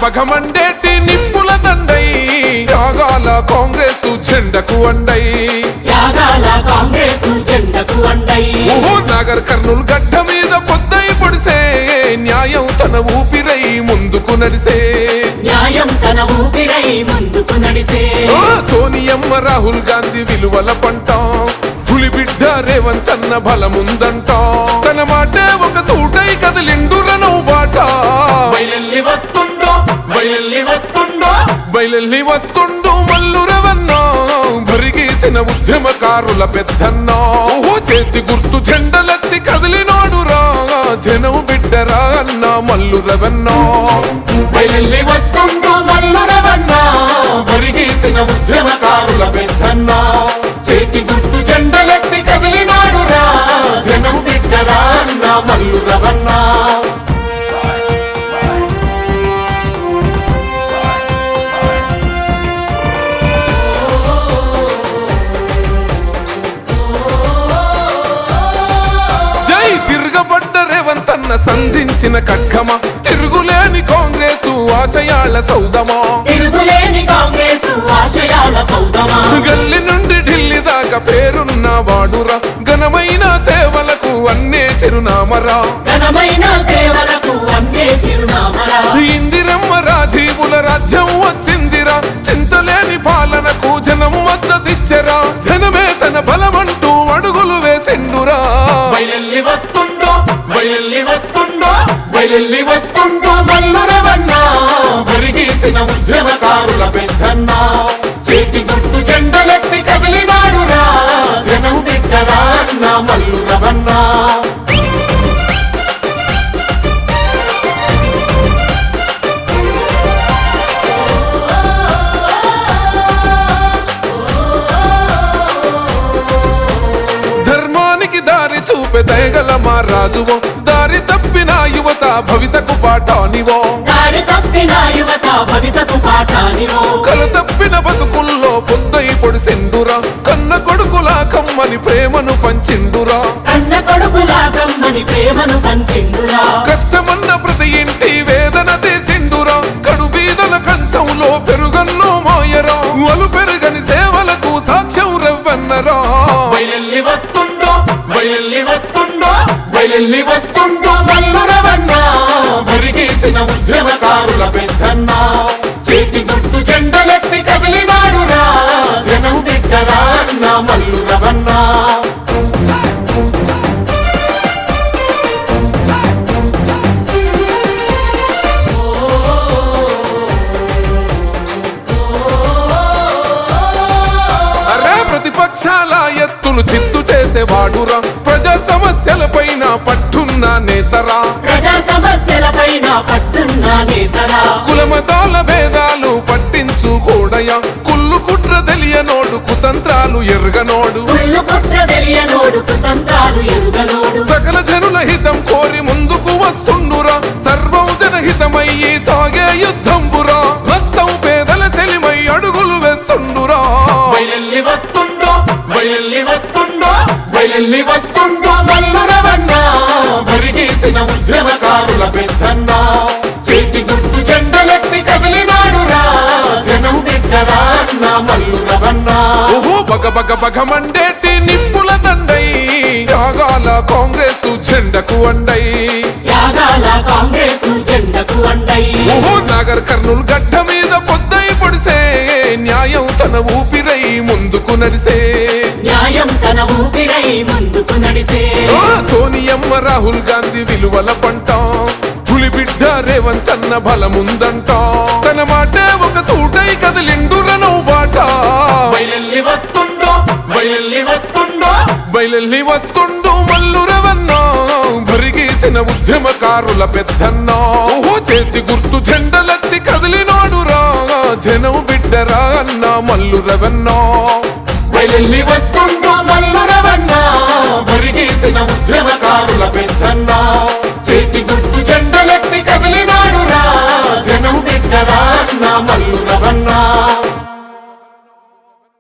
బగమండేటి నిప్పుల దండై త్యాగాల కాంగ్రెస్ జెండకు అండై నగర్ కర్నూలు గడ్డ మీద పొద్దై పొడిసే న్యాయం తన ఊపిరై ముందుకు నడిసే సోనియమ్మ రాహుల్ గాంధీ విలువల పంట పులిబిడ్డ రేవంత్ అన్న బలముందంట తన మాటే ఒక తూటై కదిలిండురనవు బాట బయలెల్లి వస్తుండు మల్లు రవన్న భరిగీసిన ఉద్యమకారుల పెద్దన్న చేతి గుర్తు జెండలెత్తి కదిలినాడురా జనం బిడ్డరా అన్న మల్లు రవన్న బయలెల్లి వస్తుండు మల్లు రవన్న భరిగీసిన ఉద్యమకారుల పెద్దన్న చేతి గుర్తు జెండలెత్తి కదిలినాడురా జనం బిడ్డరా అన్న మల్లు రవన్న సంధించిన ఖడ్గమా తిరుగులేని కాంగ్రెస్ ఆశయాల సౌదమా గల్లి నుండి ఢిల్లీ దాకా పేరున్న వాడురా ఘనమైన సేవలకు అన్నే చిరునామరా ఇందిరమ్మ రాజీవుల రాజ్యం వచ్చిందిరా చింతలేని పాలనకు జనం మద్దతిచ్చరా జనమే తన బలమంటూ అడుగులు వేసిండురా బయలెల్లి వస్తుండో మల్లు రవన్న భరిగీసిన ఉద్యమకారుల పెద్దన్న చేతి గుర్తు జెండలెత్తి కదిలినాడురా జనం బిడ్డరా అన్న మల్లు రవన్న ధర్మానికి దారి చూపే దయగల మా రాజువో దారి తప్పిన యువత భవితకు పాఠానివో కల తప్పిన బతుకుల్లో పొద్దై పొడిసిండురా కన్న కొడుకులా కమ్మని ప్రేమను పంచిండురా కష్టమన్న ప్రతి ఇంటి వేదన తీర్చిండురా కడు బీదల కంచంలో పెరుగన్నో మాయరా వలు పెరుగని సేవలకు సాక్ష్యం రవ్వన్నరా బయలెల్లి వస్తుండో మల్లు రవన్న భరిగీసిన ఉద్యమకారుల పెద్దన్న చేతి గుర్తు జెండలెత్తి కదిలినాడురా జనం బిడ్డరా అన్న మల్లు రవన్న ప్రతిపక్షాల ఎత్తులు చిత్తు చేసేవాడురా ప్రజా సమస్యల పైన పట్టున్న నేతరా కులమతాల భేదాలు పట్టించుకోడయా కుళ్ళు కుట్ర తెలియనోడు కుతంత్రాలు ఎరుగనోడు సకల జనుల హితం కోరి ముందుకు వస్తుండురా సర్వం జనహితమయ్యి సాగే యుద్ధంబురా హస్తం పేదల సెలిమై అడుగులు వేస్తుండురా బయలెల్లి వస్తుండో మల్లు రవన్న భరిగీసిన ఉద్యమకారుల పెద్దన్న చేతి గుర్తు జెండలెత్తి కదిలినాడురా జనం బిడ్డరా అన్న మల్లు రవన్న బగమండేటి నిప్పుల దండై త్యాగాల కాంగ్రెస్ జెండకు అండై నగర్ కర్నూలు గడ్డ మీద పొద్దై పొడిసే న్యాయం తన ఊపిరై ముందుకు నడిసే సోనియమ్మ రాహుల్ గాంధీ విలువల పంట పులిబిడ్డ రేవంత్ అన్న బలముందంట తన మాటే ఒక తూటై కదిలిండురనవు బాట బయలెల్లి వస్తుండు మల్లు రవన్న భరిగీసిన ఉద్యమకారుల పెద్దన్న చేతి గుర్తు జెండలెత్తి కదిలినాడురా జనం బిడ్డరా అన్న మల్లు రవన్న బయలెల్లి వస్తుండు మల్లు రవన్న భరిగీసిన ఉద్యమకారుల పెద్దన్న చేతి గుర్తు జెండలెత్తి కదిలినాడురా జనం బిడ్డరా అన్న మల్లు రవన్న